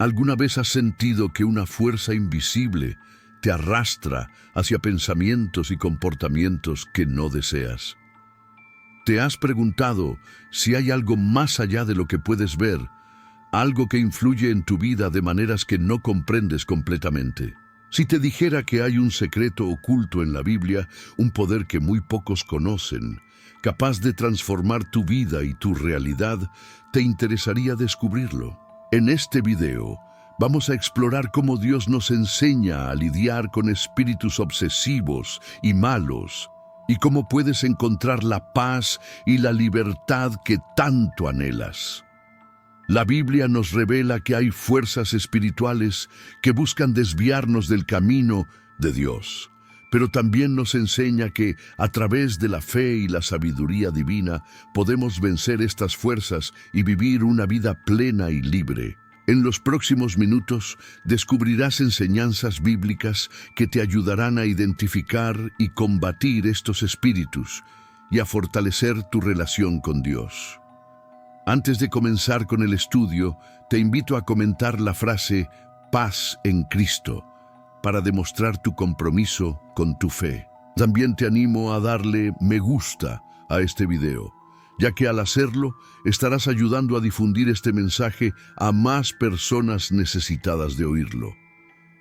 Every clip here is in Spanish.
¿Alguna vez has sentido que una fuerza invisible te arrastra hacia pensamientos y comportamientos que no deseas? ¿Te has preguntado si hay algo más allá de lo que puedes ver, algo que influye en tu vida de maneras que no comprendes completamente? Si te dijera que hay un secreto oculto en la Biblia, un poder que muy pocos conocen, capaz de transformar tu vida y tu realidad, ¿te interesaría descubrirlo? En este video, vamos a explorar cómo Dios nos enseña a lidiar con espíritus obsesivos y malos, y cómo puedes encontrar la paz y la libertad que tanto anhelas. La Biblia nos revela que hay fuerzas espirituales que buscan desviarnos del camino de Dios, pero también nos enseña que a través de la fe y la sabiduría divina podemos vencer estas fuerzas y vivir una vida plena y libre. En los próximos minutos descubrirás enseñanzas bíblicas que te ayudarán a identificar y combatir estos espíritus y a fortalecer tu relación con Dios. Antes de comenzar con el estudio, te invito a comentar la frase "paz en Cristo" para demostrar tu compromiso con tu fe. También te animo a darle me gusta a este video, ya que al hacerlo estarás ayudando a difundir este mensaje a más personas necesitadas de oírlo.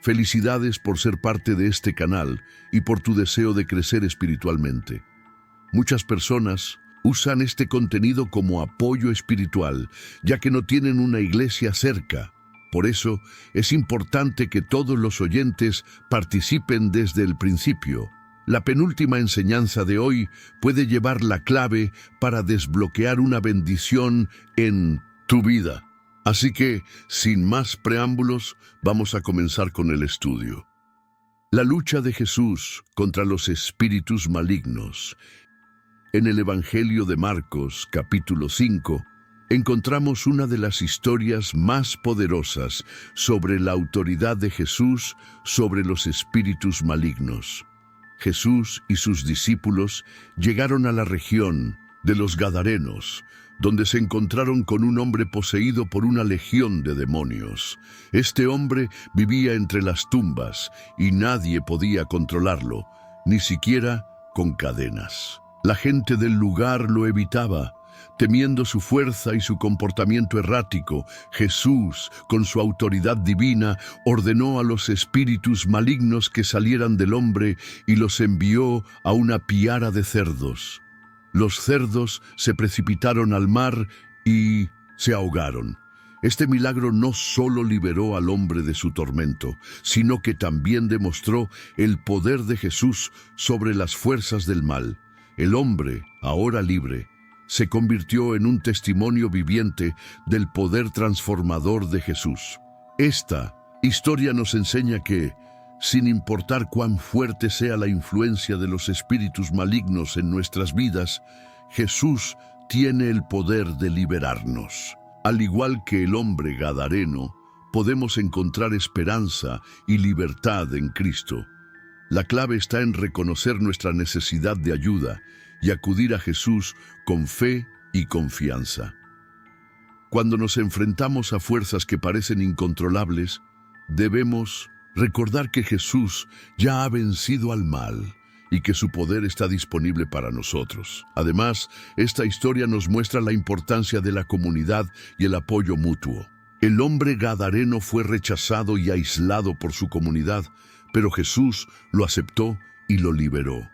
Felicidades por ser parte de este canal y por tu deseo de crecer espiritualmente. Muchas personas usan este contenido como apoyo espiritual, ya que no tienen una iglesia cerca. Por eso, es importante que todos los oyentes participen desde el principio. La penúltima enseñanza de hoy puede llevar la clave para desbloquear una bendición en tu vida. Así que, sin más preámbulos, vamos a comenzar con el estudio. La lucha de Jesús contra los espíritus malignos. En el Evangelio de Marcos, capítulo 5, encontramos una de las historias más poderosas sobre la autoridad de Jesús sobre los espíritus malignos. Jesús y sus discípulos llegaron a la región de los Gadarenos, donde se encontraron con un hombre poseído por una legión de demonios. Este hombre vivía entre las tumbas y nadie podía controlarlo, ni siquiera con cadenas. La gente del lugar lo evitaba, temiendo su fuerza y su comportamiento errático. Jesús, con su autoridad divina, ordenó a los espíritus malignos que salieran del hombre y los envió a una piara de cerdos. Los cerdos se precipitaron al mar y se ahogaron. Este milagro no solo liberó al hombre de su tormento, sino que también demostró el poder de Jesús sobre las fuerzas del mal. El hombre, ahora libre, se convirtió en un testimonio viviente del poder transformador de Jesús. Esta historia nos enseña que, sin importar cuán fuerte sea la influencia de los espíritus malignos en nuestras vidas, Jesús tiene el poder de liberarnos. Al igual que el hombre gadareno, podemos encontrar esperanza y libertad en Cristo. La clave está en reconocer nuestra necesidad de ayuda y acudir a Jesús con fe y confianza. Cuando nos enfrentamos a fuerzas que parecen incontrolables, debemos recordar que Jesús ya ha vencido al mal y que su poder está disponible para nosotros. Además, esta historia nos muestra la importancia de la comunidad y el apoyo mutuo. El hombre gadareno fue rechazado y aislado por su comunidad, pero Jesús lo aceptó y lo liberó.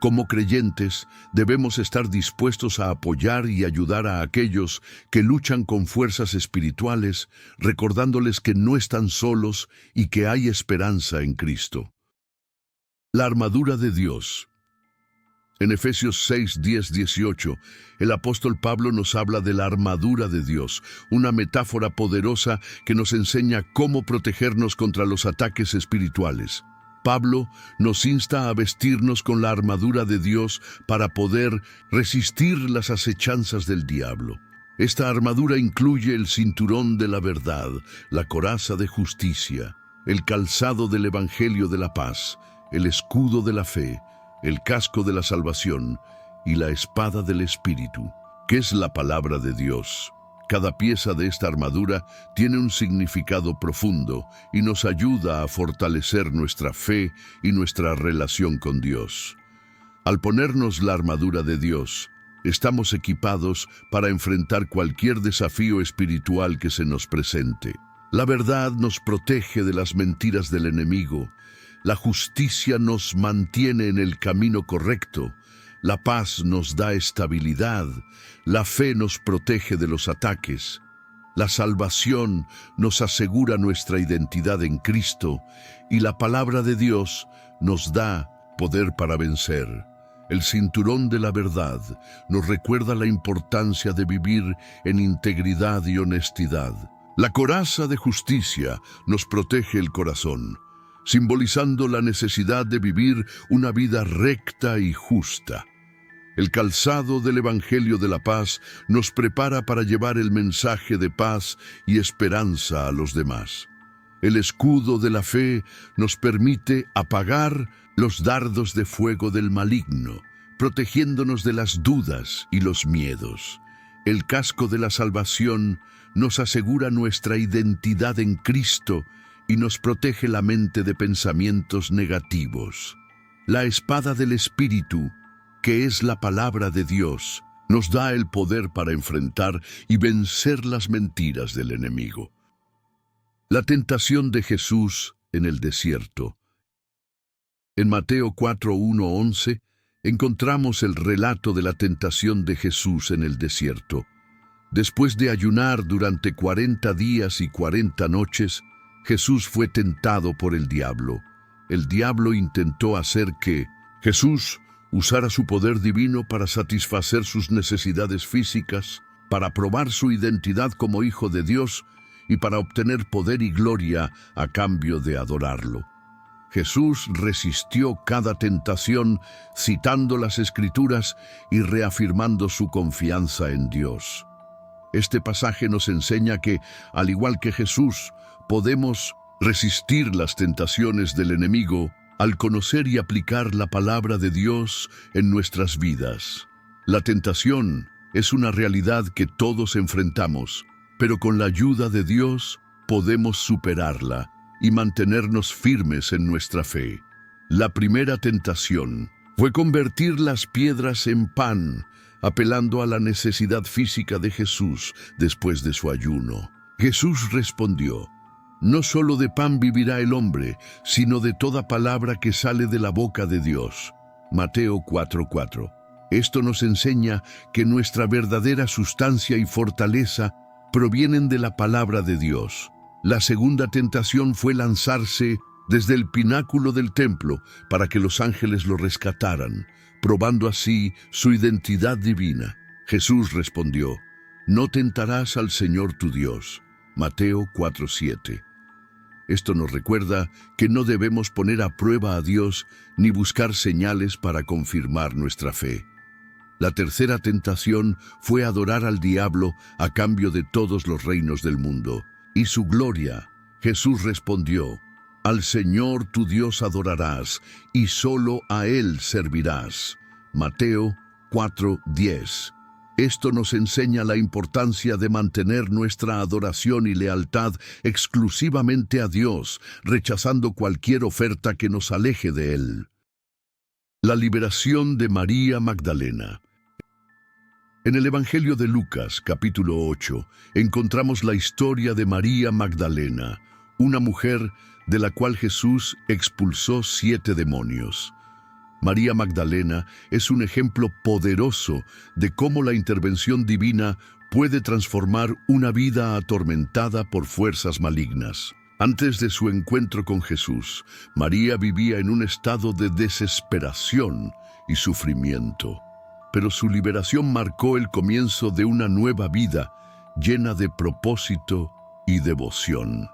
Como creyentes, debemos estar dispuestos a apoyar y ayudar a aquellos que luchan con fuerzas espirituales, recordándoles que no están solos y que hay esperanza en Cristo. La armadura de Dios. En Efesios 6, 10, 18, el apóstol Pablo nos habla de la armadura de Dios, una metáfora poderosa que nos enseña cómo protegernos contra los ataques espirituales. Pablo nos insta a vestirnos con la armadura de Dios para poder resistir las acechanzas del diablo. Esta armadura incluye el cinturón de la verdad, la coraza de justicia, el calzado del Evangelio de la paz, el escudo de la fe, el casco de la salvación y la espada del Espíritu, que es la palabra de Dios. Cada pieza de esta armadura tiene un significado profundo y nos ayuda a fortalecer nuestra fe y nuestra relación con Dios. Al ponernos la armadura de Dios, estamos equipados para enfrentar cualquier desafío espiritual que se nos presente. La verdad nos protege de las mentiras del enemigo. La justicia nos mantiene en el camino correcto. La paz nos da estabilidad. La fe nos protege de los ataques. La salvación nos asegura nuestra identidad en Cristo. Y la palabra de Dios nos da poder para vencer. El cinturón de la verdad nos recuerda la importancia de vivir en integridad y honestidad. La coraza de justicia nos protege el corazón, simbolizando la necesidad de vivir una vida recta y justa. El calzado del Evangelio de la Paz nos prepara para llevar el mensaje de paz y esperanza a los demás. El escudo de la fe nos permite apagar los dardos de fuego del maligno, protegiéndonos de las dudas y los miedos. El casco de la salvación nos asegura nuestra identidad en Cristo y nos protege la mente de pensamientos negativos. La espada del Espíritu, que es la palabra de Dios, nos da el poder para enfrentar y vencer las mentiras del enemigo. La tentación de Jesús en el desierto. En Mateo 4:1-11 encontramos el relato de la tentación de Jesús en el desierto. Después de ayunar durante 40 días y 40 noches, Jesús fue tentado por el diablo. El diablo intentó hacer que Jesús usara su poder divino para satisfacer sus necesidades físicas, para probar su identidad como hijo de Dios y para obtener poder y gloria a cambio de adorarlo. Jesús resistió cada tentación citando las Escrituras y reafirmando su confianza en Dios. Este pasaje nos enseña que, al igual que Jesús, podemos resistir las tentaciones del enemigo al conocer y aplicar la palabra de Dios en nuestras vidas. La tentación es una realidad que todos enfrentamos, pero con la ayuda de Dios podemos superarla y mantenernos firmes en nuestra fe. La primera tentación fue convertir las piedras en pan, apelando a la necesidad física de Jesús después de su ayuno. Jesús respondió: «No solo de pan vivirá el hombre, sino de toda palabra que sale de la boca de Dios». Mateo 4:4. Esto nos enseña que nuestra verdadera sustancia y fortaleza provienen de la palabra de Dios. La segunda tentación fue lanzarse desde el pináculo del templo para que los ángeles lo rescataran, probando así su identidad divina. Jesús respondió: «No tentarás al Señor tu Dios». Mateo 4:7. Esto nos recuerda que no debemos poner a prueba a Dios ni buscar señales para confirmar nuestra fe. La tercera tentación fue adorar al diablo a cambio de todos los reinos del mundo y su gloria. Jesús respondió: «Al Señor tu Dios adorarás y solo a Él servirás». Mateo 4:10. Esto nos enseña la importancia de mantener nuestra adoración y lealtad exclusivamente a Dios, rechazando cualquier oferta que nos aleje de Él. La liberación de María Magdalena. En el Evangelio de Lucas, capítulo 8, encontramos la historia de María Magdalena, una mujer de la cual Jesús expulsó 7 demonios. María Magdalena es un ejemplo poderoso de cómo la intervención divina puede transformar una vida atormentada por fuerzas malignas. Antes de su encuentro con Jesús, María vivía en un estado de desesperación y sufrimiento. Pero su liberación marcó el comienzo de una nueva vida llena de propósito y devoción.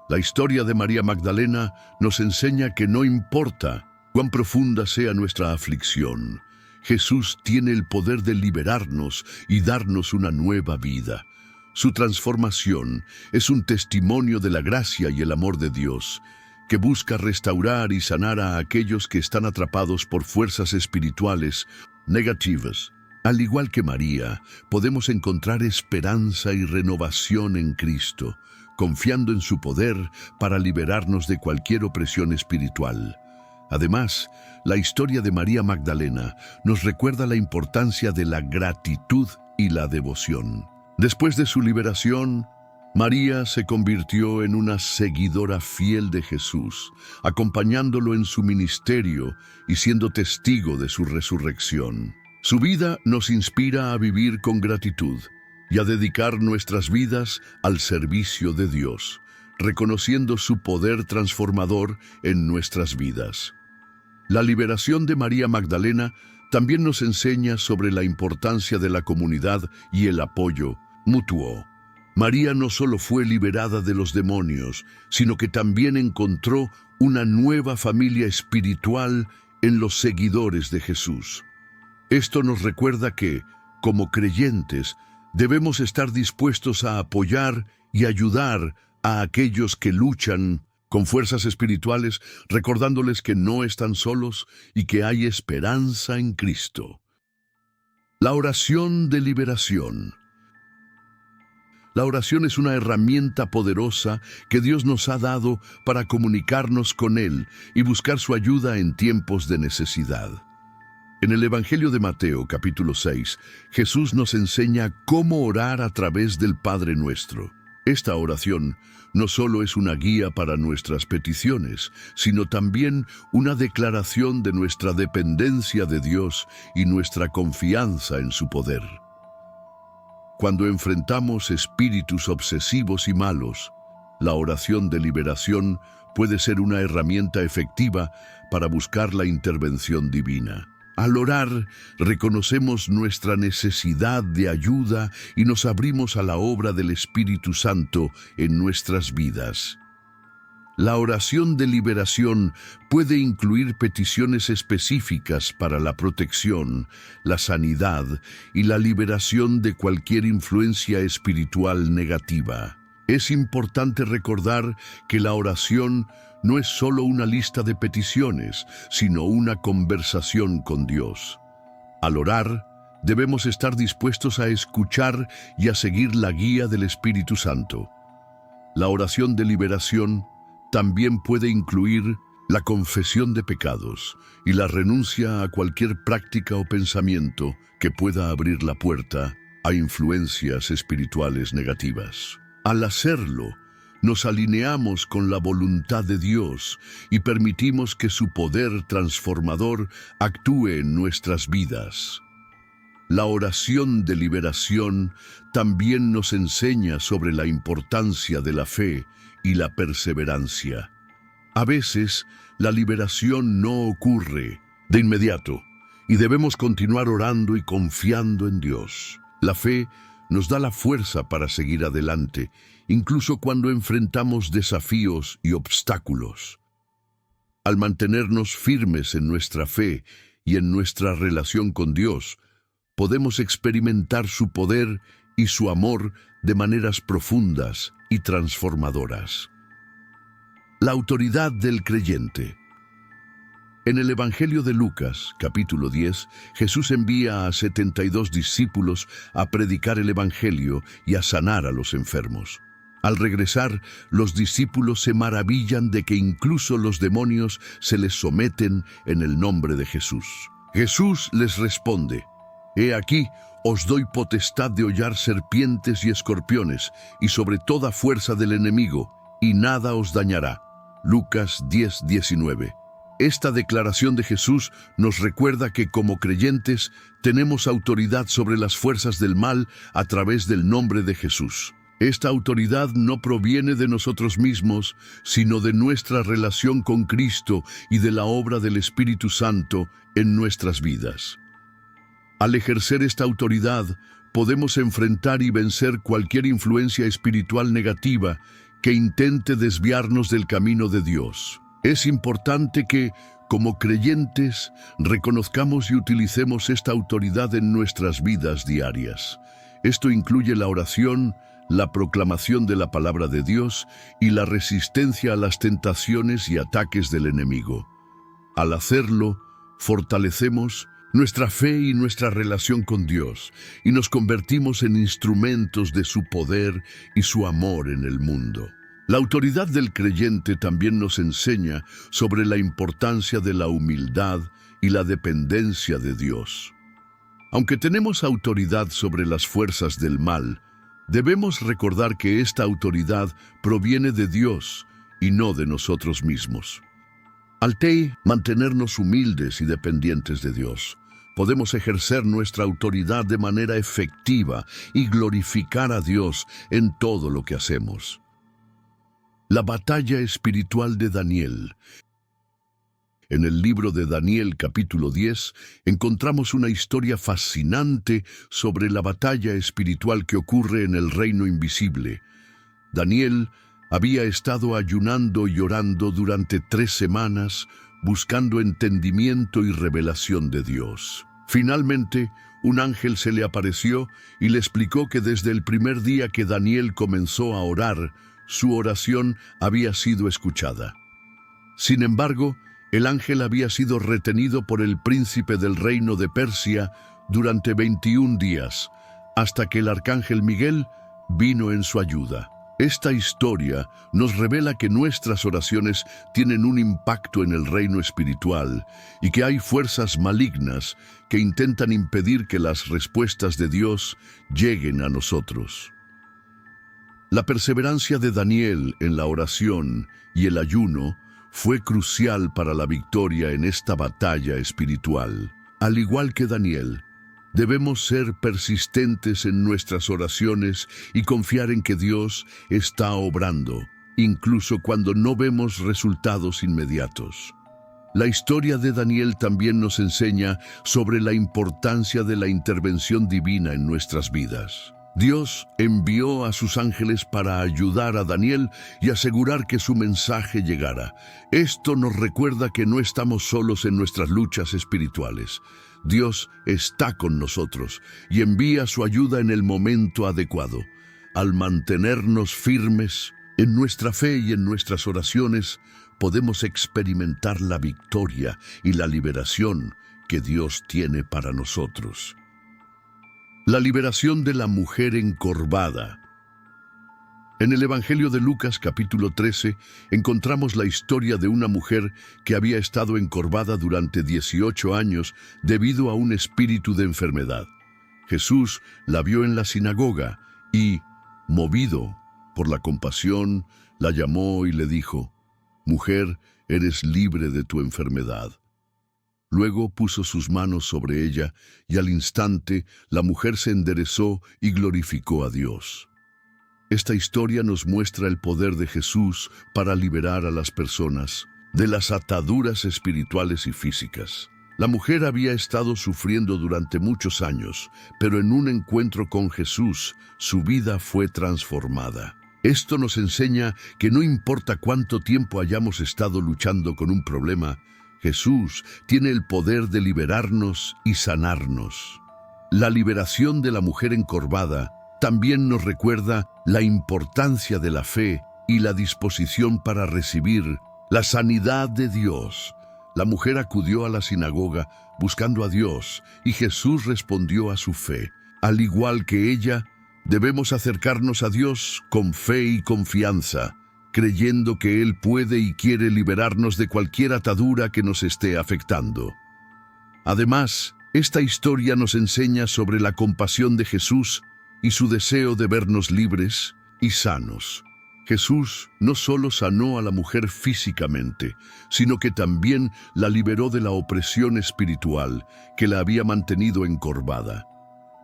La historia de María Magdalena nos enseña que no importa cuán profunda sea nuestra aflicción, Jesús tiene el poder de liberarnos y darnos una nueva vida. Su transformación es un testimonio de la gracia y el amor de Dios, que busca restaurar y sanar a aquellos que están atrapados por fuerzas espirituales negativas. Al igual que María, podemos encontrar esperanza y renovación en Cristo, confiando en su poder para liberarnos de cualquier opresión espiritual. Además, la historia de María Magdalena nos recuerda la importancia de la gratitud y la devoción. Después de su liberación, María se convirtió en una seguidora fiel de Jesús, acompañándolo en su ministerio y siendo testigo de su resurrección. Su vida nos inspira a vivir con gratitud y a dedicar nuestras vidas al servicio de Dios, reconociendo su poder transformador en nuestras vidas. La liberación de María Magdalena también nos enseña sobre la importancia de la comunidad y el apoyo mutuo. María no solo fue liberada de los demonios, sino que también encontró una nueva familia espiritual en los seguidores de Jesús. Esto nos recuerda que, como creyentes, debemos estar dispuestos a apoyar y ayudar a aquellos que luchan con fuerzas espirituales, recordándoles que no están solos y que hay esperanza en Cristo. La oración de liberación. La oración es una herramienta poderosa que Dios nos ha dado para comunicarnos con Él y buscar su ayuda en tiempos de necesidad. En el Evangelio de Mateo, capítulo 6, Jesús nos enseña cómo orar a través del Padre Nuestro. Esta oración no solo es una guía para nuestras peticiones, sino también una declaración de nuestra dependencia de Dios y nuestra confianza en su poder. Cuando enfrentamos espíritus obsesivos y malos, la oración de liberación puede ser una herramienta efectiva para buscar la intervención divina. Al orar, reconocemos nuestra necesidad de ayuda y nos abrimos a la obra del Espíritu Santo en nuestras vidas. La oración de liberación puede incluir peticiones específicas para la protección, la sanidad y la liberación de cualquier influencia espiritual negativa. Es importante recordar que la oración no es solo una lista de peticiones, sino una conversación con Dios. Al orar, debemos estar dispuestos a escuchar y a seguir la guía del Espíritu Santo. La oración de liberación también puede incluir la confesión de pecados y la renuncia a cualquier práctica o pensamiento que pueda abrir la puerta a influencias espirituales negativas. Al hacerlo, nos alineamos con la voluntad de Dios y permitimos que su poder transformador actúe en nuestras vidas. La oración de liberación también nos enseña sobre la importancia de la fe y la perseverancia. A veces, la liberación no ocurre de inmediato y debemos continuar orando y confiando en Dios. La fe nos da la fuerza para seguir adelante, incluso cuando enfrentamos desafíos y obstáculos. Al mantenernos firmes en nuestra fe y en nuestra relación con Dios, podemos experimentar su poder y su amor de maneras profundas y transformadoras. La autoridad del creyente. En el Evangelio de Lucas, capítulo 10, Jesús envía a 72 discípulos a predicar el Evangelio y a sanar a los enfermos. Al regresar, los discípulos se maravillan de que incluso los demonios se les someten en el nombre de Jesús. Jesús les responde: «He aquí, os doy potestad de hollar serpientes y escorpiones, y sobre toda fuerza del enemigo, y nada os dañará». Lucas 10:19. Esta declaración de Jesús nos recuerda que como creyentes tenemos autoridad sobre las fuerzas del mal a través del nombre de Jesús. Esta autoridad no proviene de nosotros mismos, sino de nuestra relación con Cristo y de la obra del Espíritu Santo en nuestras vidas. Al ejercer esta autoridad, podemos enfrentar y vencer cualquier influencia espiritual negativa que intente desviarnos del camino de Dios. Es importante que, como creyentes, reconozcamos y utilicemos esta autoridad en nuestras vidas diarias. Esto incluye la oración, la proclamación de la palabra de Dios y la resistencia a las tentaciones y ataques del enemigo. Al hacerlo, fortalecemos nuestra fe y nuestra relación con Dios, y nos convertimos en instrumentos de su poder y su amor en el mundo. La autoridad del creyente también nos enseña sobre la importancia de la humildad y la dependencia de Dios. Aunque tenemos autoridad sobre las fuerzas del mal, debemos recordar que esta autoridad proviene de Dios y no de nosotros mismos. Al mantenernos humildes y dependientes de Dios, podemos ejercer nuestra autoridad de manera efectiva y glorificar a Dios en todo lo que hacemos. La batalla espiritual de Daniel. En el libro de Daniel, capítulo 10, encontramos una historia fascinante sobre la batalla espiritual que ocurre en el reino invisible. Daniel había estado ayunando y orando durante 3 semanas, buscando entendimiento y revelación de Dios. Finalmente, un ángel se le apareció y le explicó que desde el primer día que Daniel comenzó a orar, su oración había sido escuchada. Sin embargo, el ángel había sido retenido por el príncipe del reino de Persia durante 21 días, hasta que el arcángel Miguel vino en su ayuda. Esta historia nos revela que nuestras oraciones tienen un impacto en el reino espiritual y que hay fuerzas malignas que intentan impedir que las respuestas de Dios lleguen a nosotros. La perseverancia de Daniel en la oración y el ayuno fue crucial para la victoria en esta batalla espiritual. Al igual que Daniel, debemos ser persistentes en nuestras oraciones y confiar en que Dios está obrando, incluso cuando no vemos resultados inmediatos. La historia de Daniel también nos enseña sobre la importancia de la intervención divina en nuestras vidas. Dios envió a sus ángeles para ayudar a Daniel y asegurar que su mensaje llegara. Esto nos recuerda que no estamos solos en nuestras luchas espirituales. Dios está con nosotros y envía su ayuda en el momento adecuado. Al mantenernos firmes en nuestra fe y en nuestras oraciones, podemos experimentar la victoria y la liberación que Dios tiene para nosotros. La liberación de la mujer encorvada. En el Evangelio de Lucas, capítulo 13, encontramos la historia de una mujer que había estado encorvada durante 18 años debido a un espíritu de enfermedad. Jesús la vio en la sinagoga y, movido por la compasión, la llamó y le dijo: «Mujer, eres libre de tu enfermedad». Luego puso sus manos sobre ella y al instante la mujer se enderezó y glorificó a Dios. Esta historia nos muestra el poder de Jesús para liberar a las personas de las ataduras espirituales y físicas. La mujer había estado sufriendo durante muchos años, pero en un encuentro con Jesús, su vida fue transformada. Esto nos enseña que no importa cuánto tiempo hayamos estado luchando con un problema, Jesús tiene el poder de liberarnos y sanarnos. La liberación de la mujer encorvada también nos recuerda la importancia de la fe y la disposición para recibir la sanidad de Dios. La mujer acudió a la sinagoga buscando a Dios y Jesús respondió a su fe. Al igual que ella, debemos acercarnos a Dios con fe y confianza, creyendo que Él puede y quiere liberarnos de cualquier atadura que nos esté afectando. Además, esta historia nos enseña sobre la compasión de Jesús y su deseo de vernos libres y sanos. Jesús no solo sanó a la mujer físicamente, sino que también la liberó de la opresión espiritual que la había mantenido encorvada.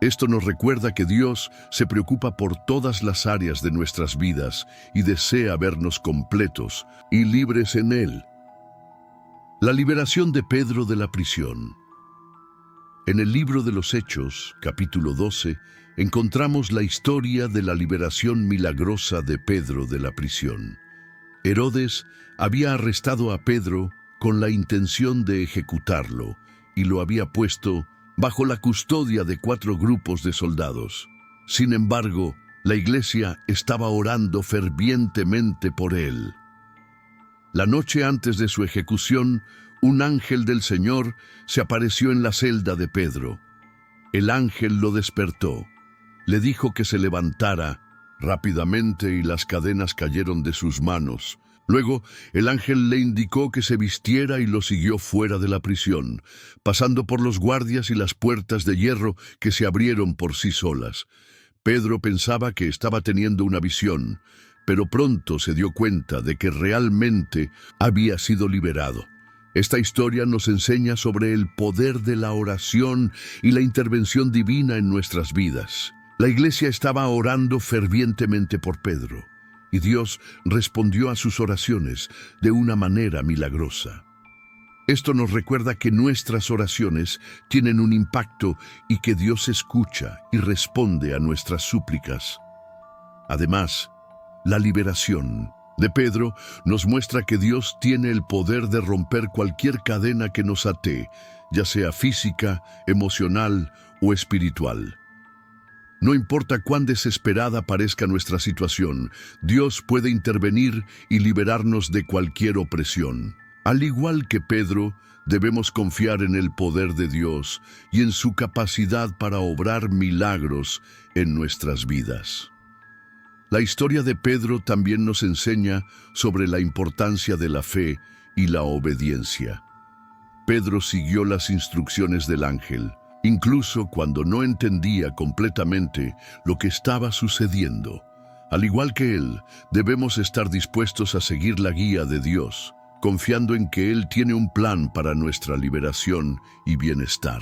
Esto nos recuerda que Dios se preocupa por todas las áreas de nuestras vidas y desea vernos completos y libres en Él. La liberación de Pedro de la prisión. En el libro de los Hechos, capítulo 12, encontramos la historia de la liberación milagrosa de Pedro de la prisión. Herodes había arrestado a Pedro con la intención de ejecutarlo y lo había puesto bajo la custodia de 4 grupos de soldados. Sin embargo, la iglesia estaba orando fervientemente por él. La noche antes de su ejecución, un ángel del Señor se apareció en la celda de Pedro. El ángel lo despertó, le dijo que se levantara rápidamente y las cadenas cayeron de sus manos. Luego, el ángel le indicó que se vistiera y lo siguió fuera de la prisión, pasando por los guardias y las puertas de hierro que se abrieron por sí solas. Pedro pensaba que estaba teniendo una visión, pero pronto se dio cuenta de que realmente había sido liberado. Esta historia nos enseña sobre el poder de la oración y la intervención divina en nuestras vidas. La iglesia estaba orando fervientemente por Pedro, y Dios respondió a sus oraciones de una manera milagrosa. Esto nos recuerda que nuestras oraciones tienen un impacto y que Dios escucha y responde a nuestras súplicas. Además, la liberación de Pedro nos muestra que Dios tiene el poder de romper cualquier cadena que nos atee, ya sea física, emocional o espiritual. No importa cuán desesperada parezca nuestra situación, Dios puede intervenir y liberarnos de cualquier opresión. Al igual que Pedro, debemos confiar en el poder de Dios y en su capacidad para obrar milagros en nuestras vidas. La historia de Pedro también nos enseña sobre la importancia de la fe y la obediencia. Pedro siguió las instrucciones del ángel, incluso cuando no entendía completamente lo que estaba sucediendo. Al igual que él, debemos estar dispuestos a seguir la guía de Dios, confiando en que Él tiene un plan para nuestra liberación y bienestar.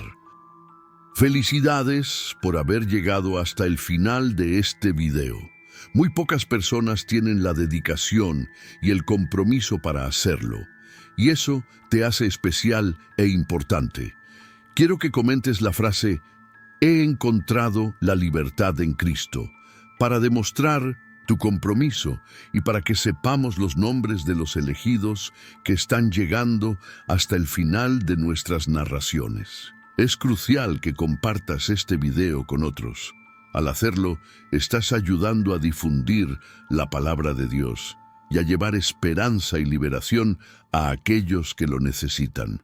Felicidades por haber llegado hasta el final de este video. Muy pocas personas tienen la dedicación y el compromiso para hacerlo, y eso te hace especial e importante. Quiero que comentes la frase «He encontrado la libertad en Cristo» para demostrar tu compromiso y para que sepamos los nombres de los elegidos que están llegando hasta el final de nuestras narraciones. Es crucial que compartas este video con otros. Al hacerlo, estás ayudando a difundir la palabra de Dios y a llevar esperanza y liberación a aquellos que lo necesitan.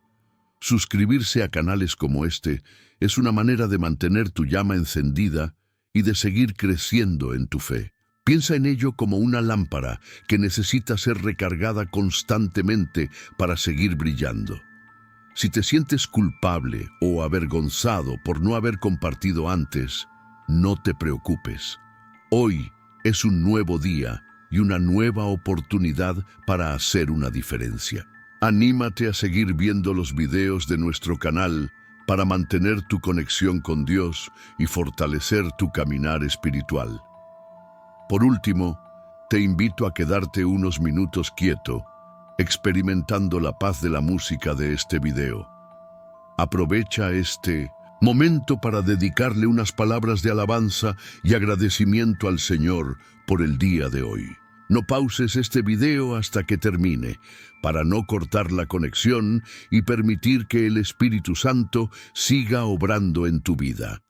Suscribirse a canales como este es una manera de mantener tu llama encendida y de seguir creciendo en tu fe. Piensa en ello como una lámpara que necesita ser recargada constantemente para seguir brillando. Si te sientes culpable o avergonzado por no haber compartido antes, no te preocupes. Hoy es un nuevo día y una nueva oportunidad para hacer una diferencia. Anímate a seguir viendo los videos de nuestro canal para mantener tu conexión con Dios y fortalecer tu caminar espiritual. Por último, te invito a quedarte unos minutos quieto, experimentando la paz de la música de este video. Aprovecha este momento para dedicarle unas palabras de alabanza y agradecimiento al Señor por el día de hoy. No pauses este video hasta que termine, para no cortar la conexión y permitir que el Espíritu Santo siga obrando en tu vida.